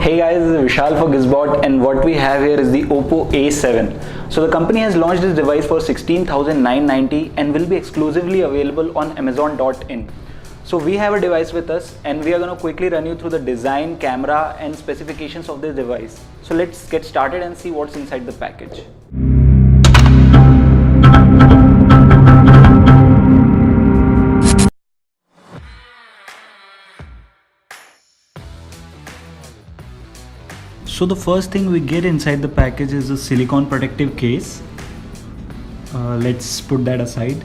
Hey guys, this is Vishal for Gizbot, and what we have here is the OPPO A7. So the company has launched this device for 16,990 and will be exclusively available on Amazon.in. So we have a device with us and we are going to quickly run you through the design, camera and specifications of this device. So let's get started and see what's inside the package. So the first thing we get inside the package is a silicone protective case. Let's put that aside.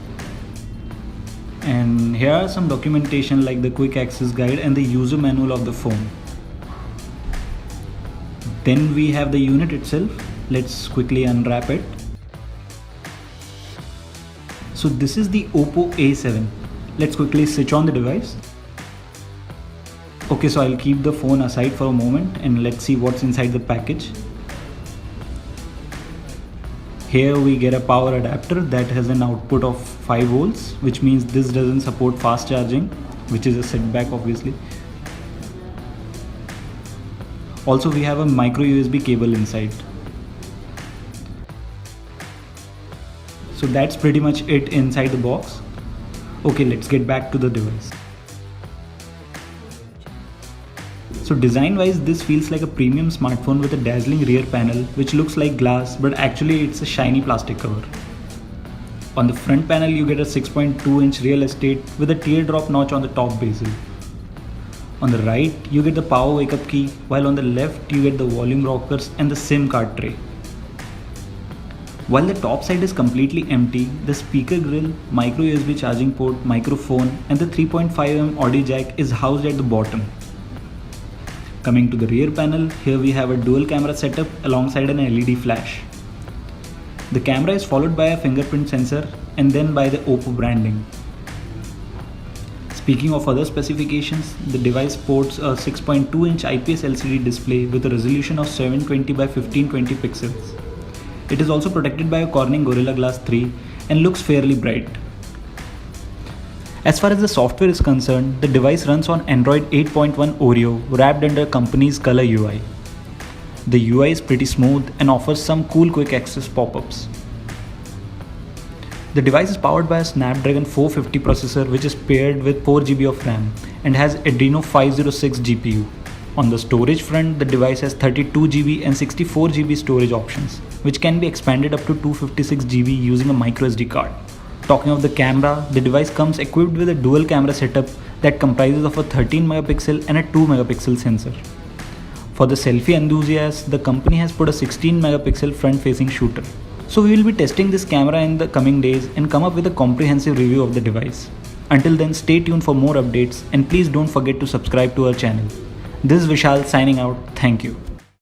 And here are some documentation like the quick access guide and the user manual of the phone. Then we have the unit itself. Let's quickly unwrap it. So this is the OPPO A7. Let's quickly switch on the device. Okay, so I'll keep the phone aside for a moment and let's see what's inside the package. Here we get a power adapter that has an output of 5 volts, which means this doesn't support fast charging, which is a setback obviously. Also we have a micro USB cable inside. So that's pretty much it inside the box. Okay, let's get back to the device. So design wise, this feels like a premium smartphone with a dazzling rear panel which looks like glass, but actually it's a shiny plastic cover. On the front panel you get a 6.2-inch real estate with a teardrop notch on the top bezel. On the right you get the power wake up key, while on the left you get the volume rockers and the SIM card tray. While the top side is completely empty, the speaker grill, micro USB charging port, microphone and the 3.5mm audio jack is housed at the bottom. Coming to the rear panel, here we have a dual camera setup alongside an LED flash. The camera is followed by a fingerprint sensor and then by the OPPO branding. Speaking of other specifications, the device sports a 6.2-inch IPS LCD display with a resolution of 720 by 1520 pixels. It is also protected by a Corning Gorilla Glass 3 and looks fairly bright. As far as the software is concerned, the device runs on Android 8.1 Oreo wrapped under company's color UI. The UI is pretty smooth and offers some cool quick access pop-ups. The device is powered by a Snapdragon 450 processor which is paired with 4GB of RAM and has Adreno 506 GPU. On the storage front, the device has 32GB and 64GB storage options, which can be expanded up to 256GB using a microSD card. Talking of the camera, the device comes equipped with a dual camera setup that comprises of a 13MP and a 2MP sensor. For the selfie enthusiasts, the company has put a 16MP front-facing shooter. So we will be testing this camera in the coming days and come up with a comprehensive review of the device. Until then, stay tuned for more updates and please don't forget to subscribe to our channel. This is Vishal signing out. Thank you.